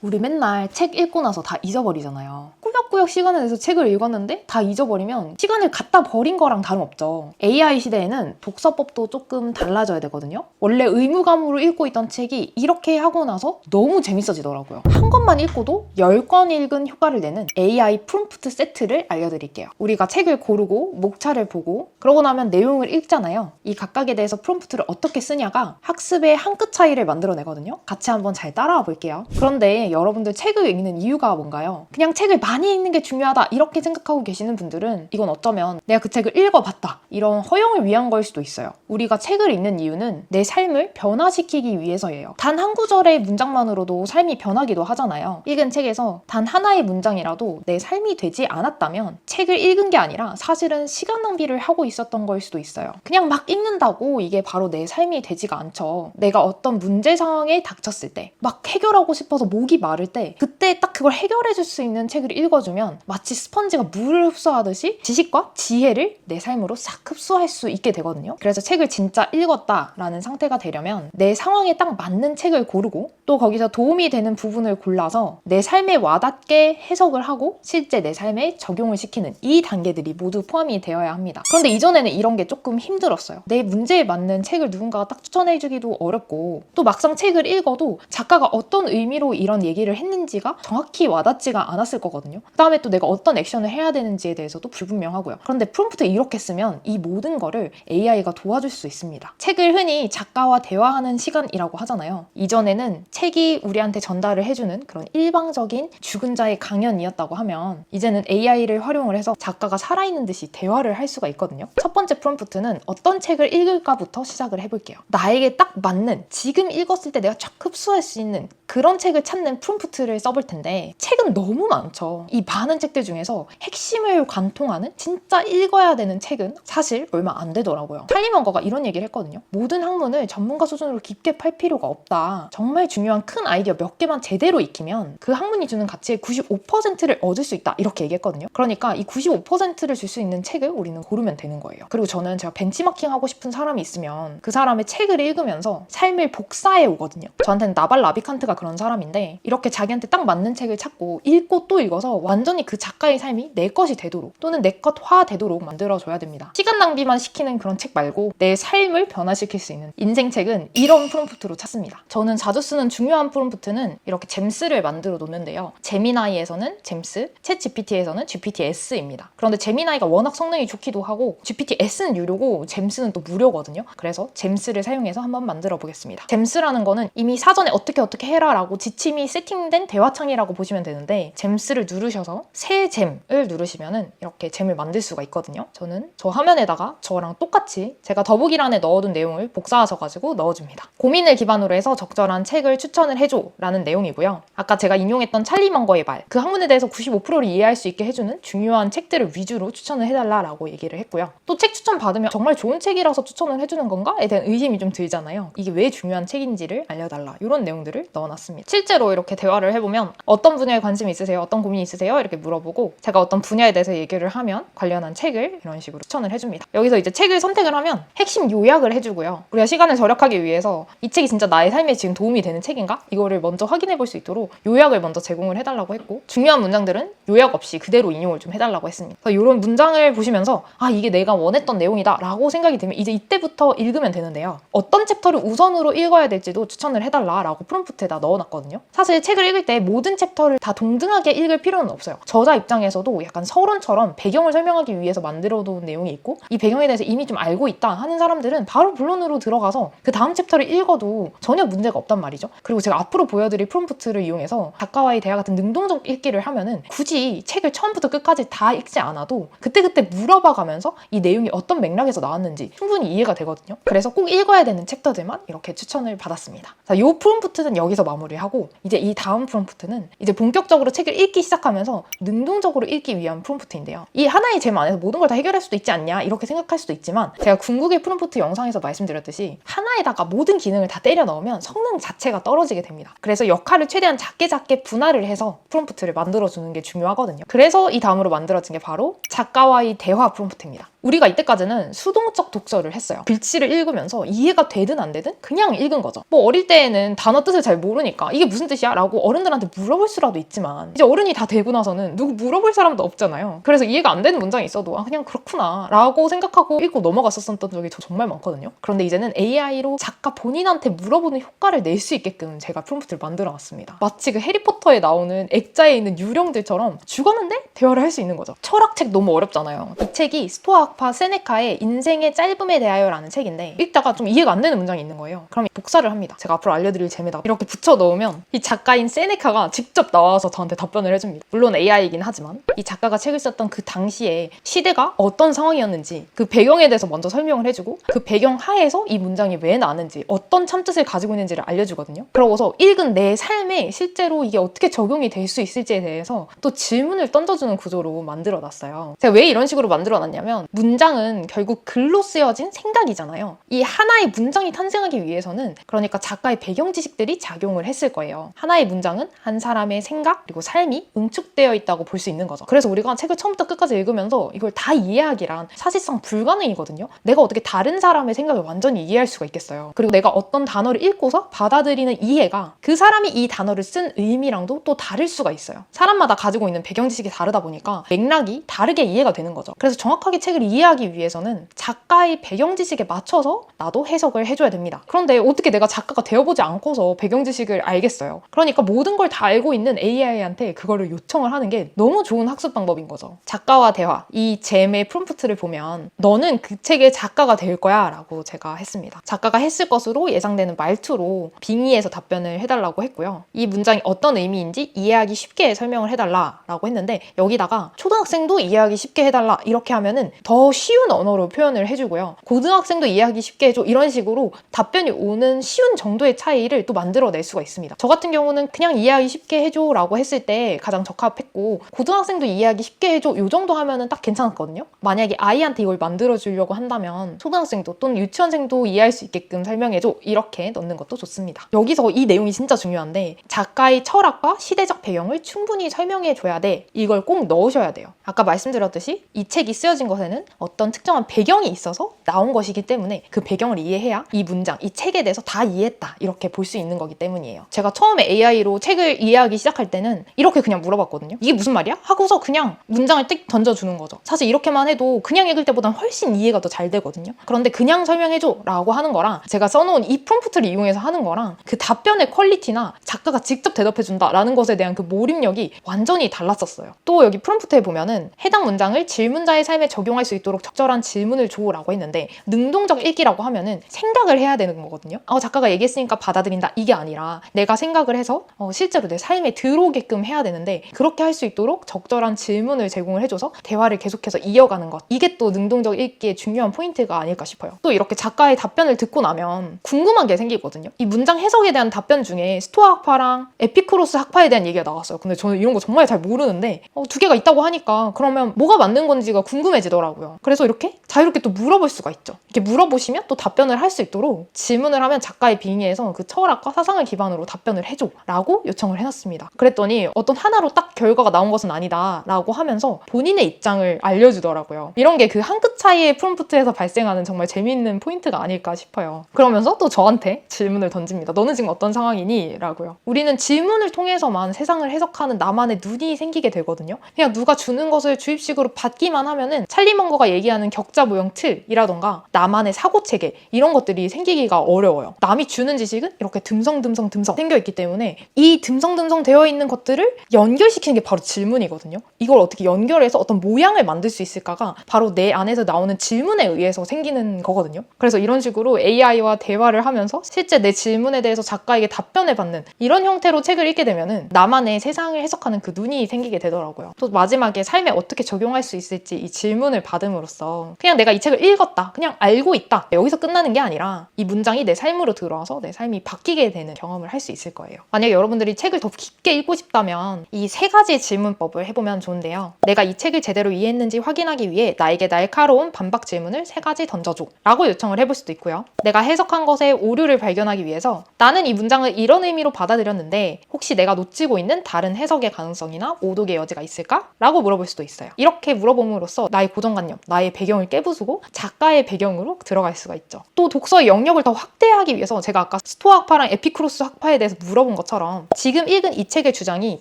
우리 맨날 책 읽고 나서 다 잊어버리잖아요. 꾸역꾸역 시간을 내서 책을 읽었는데 다 잊어버리면 시간을 갖다 버린 거랑 다름없죠. AI 시대에는 독서법도 조금 달라져야 되거든요. 원래 의무감으로 읽고 있던 책이 이렇게 하고 나서 너무 재밌어지더라고요. 한 권만 읽고도 10권 읽은 효과를 내는 AI 프롬프트 세트를 알려드릴게요. 우리가 책을 고르고 목차를 보고 그러고 나면 내용을 읽잖아요. 이 각각에 대해서 프롬프트를 어떻게 쓰냐가 학습의 한 끗 차이를 만들어내거든요. 같이 한번 잘 따라와 볼게요. 그런데 여러분들 책을 읽는 이유가 뭔가요? 그냥 책을 많이 읽는 게 중요하다 이렇게 생각하고 계시는 분들은 이건 어쩌면 내가 그 책을 읽어봤다 이런 허용을 위한 걸 수도 있어요. 우리가 책을 읽는 이유는 내 삶을 변화시키기 위해서예요. 단 한 구절의 문장만으로도 삶이 변하기도 하잖아요. 읽은 책에서 단 하나의 문장이라도 내 삶이 되지 않았다면 책을 읽은 게 아니라 사실은 시간 낭비를 하고 있었던 걸 수도 있어요. 그냥 막 읽는다고 이게 바로 내 삶이 되지가 않죠. 내가 어떤 문제 상황에 닥쳤을 때 막 해결하고 싶어서 목이 마를 때 그때 딱 그걸 해결해 줄 수 있는 책을 읽어주면 마치 스펀지가 물을 흡수하듯이 지식과 지혜를 내 삶으로 싹 흡수할 수 있게 되거든요. 그래서 책을 진짜 읽었다라는 상태가 되려면 내 상황에 딱 맞는 책을 고르고 또 거기서 도움이 되는 부분을 골라서 내 삶에 와닿게 해석을 하고 실제 내 삶에 적용을 시키는 이 단계들이 모두 포함이 되어야 합니다. 그런데 이전에는 이런 게 조금 힘들었어요. 내 문제에 맞는 책을 누군가가 딱 추천해주기도 어렵고 또 막상 책을 읽어도 작가가 어떤 의미로 이런 얘기를 했는지가 정확히 와닿지가 않았을 거거든요. 그 다음에 또 내가 어떤 액션을 해야 되는지에 대해서도 불분명하고요. 그런데 프롬프트 이렇게 쓰면 이 모든 거를 AI가 도와줄 수 있습니다. 책을 흔히 작가와 대화하는 시간이라고 하잖아요. 이전에는 책이 우리한테 전달을 해주는 그런 일방적인 죽은 자의 강연이었다고 하면 이제는 AI를 활용을 해서 작가가 살아있는 듯이 대화를 할 수가 있거든요. 첫 번째 프롬프트는 어떤 책을 읽을까부터 시작을 해볼게요. 나에게 딱 맞는 지금 읽었을 때 내가 쫙 흡수할 수 있는 그런 책을 찾는 프롬프트를 써볼 텐데 책은 너무 많죠. 이 많은 책들 중에서 핵심을 관통하는 진짜 읽어야 되는 책은 사실 얼마 안 되더라고요. 탈리먼거가 이런 얘기를 했거든요. 모든 학문을 전문가 수준으로 깊게 팔 필요가 없다. 정말 중요한 큰 아이디어 몇 개만 제대로 익히면 그 학문이 주는 가치의 95%를 얻을 수 있다. 이렇게 얘기했거든요. 그러니까 이 95%를 줄 수 있는 책을 우리는 고르면 되는 거예요. 그리고 저는 제가 벤치마킹 하고 싶은 사람이 있으면 그 사람의 책을 읽으면서 삶을 복사해 오거든요. 저한테는 나발 라비칸트가 그런 사람인데 이렇게 자기한테 딱 맞는 책을 찾고 읽고 또 읽어서 완전히 그 작가의 삶이 내 것이 되도록 또는 내 것화 되도록 만들어줘야 됩니다. 시간 낭비만 시키는 그런 책 말고 내 삶을 변화시킬 수 있는 인생책은 이런 프롬프트로 찾습니다. 저는 자주 쓰는 중요한 프롬프트는 이렇게 잼스를 만들어 놓는데요. 제미나이에서는 잼스, 챗 GPT에서는 GPTS입니다. 그런데 제미나이가 워낙 성능이 좋기도 하고 GPTS는 유료고 잼스는 또 무료거든요. 그래서 잼스를 사용해서 한번 만들어 보겠습니다. 잼스라는 거는 이미 사전에 어떻게 해라 라고 지침이 세팅된 대화창이라고 보시면 되는데 잼스를 누르셔서 새 잼을 누르시면은 이렇게 잼을 만들 수가 있거든요. 저는 저 화면에다가 저랑 똑같이 제가 더보기란에 넣어둔 내용을 복사하셔가지고 넣어줍니다. 고민을 기반으로 해서 적절한 책을 추천을 해줘 라는 내용이고요. 아까 제가 인용했던 찰리먼거의 말, 그 학문에 대해서 95%를 이해할 수 있게 해주는 중요한 책들을 위주로 추천을 해달라라고 얘기를 했고요. 또 책 추천 받으면 정말 좋은 책이라서 추천을 해주는 건가에 대한 의심이 좀 들잖아요. 이게 왜 중요한 책인지를 알려달라 이런 내용들을 넣어놨습니다. 실제로 이렇게 대화를 해보면 어떤 분야에 관심이 있으세요? 어떤 고민이 있으세요? 이렇게 물어보고 제가 어떤 분야에 대해서 얘기를 하면 관련한 책을 이런 식으로 추천을 해줍니다. 여기서 이제 책을 선택을 하면 핵심 요약을 해주고요. 우리가 시간을 절약하기 위해서 이 책이 진짜 나의 삶에 지금 도움이 되는 책인가? 이거를 먼저 확인해 볼 수 있도록 요약을 먼저 제공을 해달라고 했고 중요한 문장들은 요약 없이 그대로 인용을 좀 해달라고 했습니다. 그래서 이런 문장을 보시면서 아 이게 내가 원했던 내용이다 라고 생각이 들면 이제 이때부터 읽으면 되는데요. 어떤 챕터를 우선으로 읽어야 될지도 추천을 해달라라고 프롬프트에다 넣어놨거든요. 사실 책을 읽을 때 모든 챕터를 다 동등하게 읽을 필요는 없어요. 저자 입장에서도 약간 서론처럼 배경을 설명하기 위해서 만들어둔 내용이 있고 이 배경에 대해서 이미 좀 알고 있다 하는 사람들은 바로 본론으로 들어가서 그 다음 챕터를 읽어도 전혀 문제가 없단 말이죠. 그리고 제가 앞으로 보여드릴 프롬프트를 이용해서 작가와의 대화 같은 능동적 읽기를 하면은 굳이 책을 처음부터 끝까지 다 읽지 않아도 그때그때 물어봐가면서 이 내용이 어떤 맥락에서 나왔는지 충분히 이해가 되거든요. 그래서 꼭 읽어야 되는 챕터들만 이렇게 추천을 받았습니다. 자, 이 프롬프트는 여기서 마무리하고 이제 이 다음 프롬프트는 이제 본격적으로 책을 읽기 시작하면서 능동적으로 읽기 위한 프롬프트인데요. 이 하나의 잼 안에서 모든 걸 다 해결할 수도 있지 않냐 이렇게 생각할 수도 있지만 제가 궁극의 프롬프트 영상에서 말씀드렸듯이 하나에다가 모든 기능을 다 때려 넣으면 성능 자체가 떨어지게 됩니다. 그래서 역할을 최대한 작게 분할을 해서 프롬프트를 만들어주는 게 중요하거든요. 그래서 이 다음으로 만들어진 게 바로 작가와의 대화 프롬프트입니다. 우리가 이때까지는 수동적 독서를 했어요. 글씨를 읽으면서 이해가 되든 안 되든 그냥 읽은 거죠. 뭐 어릴 때에는 단어 뜻을 잘 모르는 모르니까 이게 무슨 뜻이야? 라고 어른들한테 물어볼 수라도 있지만 이제 어른이 다 되고 나서는 누구 물어볼 사람도 없잖아요. 그래서 이해가 안 되는 문장이 있어도 그냥 그렇구나 라고 생각하고 읽고 넘어갔었던 적이 저 정말 많거든요. 그런데 이제는 AI로 작가 본인한테 물어보는 효과를 낼 수 있게끔 제가 프롬프트를 만들어놨습니다. 마치 그 해리포터에 나오는 액자에 있는 유령들처럼 죽었는데 대화를 할 수 있는 거죠. 철학책 너무 어렵잖아요. 이 책이 스토아 학파 세네카의 인생의 짧음에 대하여라는 책인데 읽다가 좀 이해가 안 되는 문장이 있는 거예요. 그럼 복사를 합니다. 제가 앞으로 알려드릴 재미다 이렇게 붙여 넣으면 이 작가인 세네카가 직접 나와서 저한테 답변을 해줍니다. 물론 AI이긴 하지만 이 작가가 책을 썼던 그 당시에 시대가 어떤 상황이었는지 그 배경에 대해서 먼저 설명을 해주고 그 배경 하에서 이 문장이 왜 나왔는지 어떤 참뜻을 가지고 있는지를 알려주거든요. 그러고서 읽은 내 삶에 실제로 이게 어떻게 적용이 될 수 있을지에 대해서 또 질문을 던져주는 구조로 만들어놨어요. 제가 왜 이런 식으로 만들어놨냐면 문장은 결국 글로 쓰여진 생각이잖아요. 이 하나의 문장이 탄생하기 위해서는 그러니까 작가의 배경 지식들이 작용을 했을 거예요. 하나의 문장은 한 사람의 생각 그리고 삶이 응축되어 있다고 볼 수 있는 거죠. 그래서 우리가 책을 처음부터 끝까지 읽으면서 이걸 다 이해하기란 사실상 불가능이거든요. 내가 어떻게 다른 사람의 생각을 완전히 이해할 수가 있겠어요. 그리고 내가 어떤 단어를 읽고서 받아들이는 이해가 그 사람이 이 단어를 쓴 의미랑도 또 다를 수가 있어요. 사람마다 가지고 있는 배경 지식이 다르다 보니까 맥락이 다르게 이해가 되는 거죠. 그래서 정확하게 책을 이해하기 위해서는 작가의 배경 지식에 맞춰서 나도 해석을 해줘야 됩니다. 그런데 어떻게 내가 작가가 되어보지 않고서 배경 지식을 알겠어요. 그러니까 모든 걸 다 알고 있는 AI한테 그거를 요청을 하는 게 너무 좋은 학습 방법인 거죠. 작가와 대화, 이 잼의 프롬프트를 보면 너는 그 책의 작가가 될 거야 라고 제가 했습니다. 작가가 했을 것으로 예상되는 말투로 빙의해서 답변을 해달라고 했고요. 이 문장이 어떤 의미인지 이해하기 쉽게 설명을 해달라고 했는데 여기다가 초등학생도 이해하기 쉽게 해달라 이렇게 하면은 더 쉬운 언어로 표현을 해주고요. 고등학생도 이해하기 쉽게 해줘 이런 식으로 답변이 오는 쉬운 정도의 차이를 또 만들어낼 수가 있습니다. 저 같은 경우는 그냥 이해하기 쉽게 해줘 라고 했을 때 가장 적합했고 고등학생도 이해하기 쉽게 해줘 이 정도 하면은 딱 괜찮았거든요. 만약에 아이한테 이걸 만들어주려고 한다면 초등학생도 또는 유치원생도 이해할 수 있게끔 설명해줘 이렇게 넣는 것도 좋습니다. 여기서 이 내용이 진짜 중요한데 작가의 철학과 시대적 배경을 충분히 설명해줘야 돼. 이걸 꼭 넣으셔야 돼요. 아까 말씀드렸듯이 이 책이 쓰여진 것에는 어떤 특정한 배경이 있어서 나온 것이기 때문에 그 배경을 이해해야 이 문장, 이 책에 대해서 다 이해했다 이렇게 볼 수 있는 거기 때문이에요. 제가 처음에 AI로 책을 이해하기 시작할 때는 이렇게 그냥 물어봤거든요. 이게 무슨 말이야? 하고서 그냥 문장을 띡 던져주는 거죠. 사실 이렇게만 해도 그냥 읽을 때보단 훨씬 이해가 더 잘 되거든요. 그런데 그냥 설명해줘 라고 하는 거랑 제가 써놓은 이 프롬프트를 이용해서 하는 거랑 그 답변의 퀄리티나 작가가 직접 대답해준다 라는 것에 대한 그 몰입력이 완전히 달랐었어요. 또 여기 프롬프트에 보면은 해당 문장을 질문자의 삶에 적용할 수 있도록 적절한 질문을 줘 라고 했는데 능동적 읽기라고 하면은 생각을 해야 되는 거거든요. 작가가 얘기했으니까 받아들인다 이게 아니라 내가 생각을 해서 실제로 내 삶에 들어오게끔 해야 되는데 그렇게 할 수 있도록 적절한 질문을 제공을 해줘서 대화를 계속해서 이어가는 것 이게 또 능동적 읽기의 중요한 포인트가 아닐까 싶어요. 또 이렇게 작가의 답변을 듣고 나면 궁금한 게 생기거든요. 이 문장 해석에 대한 답변 중에 스토아 학파랑 에피쿠로스 학파에 대한 얘기가 나왔어요. 근데 저는 이런 거 정말 잘 모르는데 두 개가 있다고 하니까 그러면 뭐가 맞는 건지가 궁금해지더라고요. 그래서 이렇게 자유롭게 또 물어볼 수가 있죠. 이렇게 물어보시면 또 답변을 할 수 있도록 질문을 하면 작가의 빙의에서 그 철학과 사상을 기반으로 답변을 해줘 라고 요청을 해놨습니다. 그랬더니 어떤 하나로 딱 결과가 나온 것은 아니다 라고 하면서 본인의 입장을 알려주더라고요. 이런 게 그 한 끗 차이의 프롬프트에서 발생하는 정말 재미있는 포인트가 아닐까 싶어요. 그러면서 또 저한테 질문을 던집니다. 너는 지금 어떤 상황이니? 라고요. 우리는 질문을 통해서만 세상을 해석하는 나만의 눈이 생기게 되거든요. 그냥 누가 주는 것을 주입식으로 받기만 하면은 찰리먼거가 얘기하는 격자 모형 틀이라던가 나만의 사고체계 이런 것들이 생기기가 어려워요. 남이 주는 지식은 이렇게 듬성듬성 생겨있기 때문에 이 듬성듬성 되어 있는 것들을 연결시키는 게 바로 질문이거든요. 이걸 어떻게 연결해서 어떤 모양을 만들 수 있을까가 바로 내 안에서 나오는 질문에 의해서 생기는 거거든요. 그래서 이런 식으로 AI와 대화를 하면서 실제 내 질문에 대해서 작가에게 답변을 받는 이런 형태로 책을 읽게 되면은 나만의 세상을 해석하는 그 눈이 생기게 되더라고요. 또 마지막에 삶에 어떻게 적용할 수 있을지 이 질문을 받음으로써 그냥 내가 이 책을 읽었다, 그냥 알고 있다 여기서 끝나는 게 아니라 이 문장이 내 삶으로 들어와서 내 삶이 바뀌게 되는 경험을 할 수 있을 거예요. 만약에 여러분들이 책을 더 깊게 읽고 싶다면 이 3가지 질문법을 해보면 좋은데요. 내가 이 책을 제대로 이해했는지 확인하기 위해 나에게 날카로운 반박 질문을 3가지 던져줘 라고 요청을 해볼 수도 있고요. 내가 해석한 것에 오류를 발견하기 위해서 나는 이 문장을 이런 의미로 받아들였는데 혹시 내가 놓치고 있는 다른 해석의 가능성이나 오독의 여지가 있을까? 라고 물어볼 수도 있어요. 이렇게 물어봄으로써 나의 고정관념, 나의 배경을 깨부수고 작가의 배경으로 들어갈 수가 있죠. 또 독서의 영역을 더 확대하기 위해서 제가 아까 스토아 학파랑 에피쿠로스 학파에 대해서 물어본 것처럼 지금 읽은 이 책의 주장이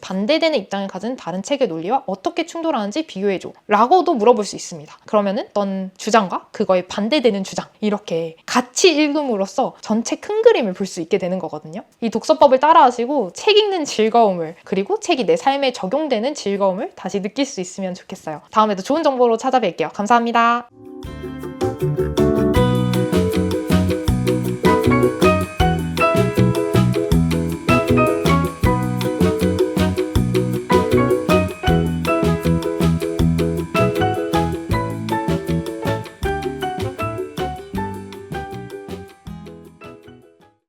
반대되는 입장을 가진 다른 책의 논리와 어떻게 충돌하는지 비교해줘 라고도 물어볼 수 있습니다. 그러면은 어떤 주장과 그거에 반대되는 주장 이렇게 같이 읽음으로써 전체 큰 그림을 볼 수 있게 되는 거거든요. 이 독서법을 따라하시고 책 읽는 즐거움을 그리고 책이 내 삶에 적용되는 즐거움을 다시 느낄 수 있으면 좋겠어요. 다음에도 좋은 정보로 찾아뵐게요. 감사합니다.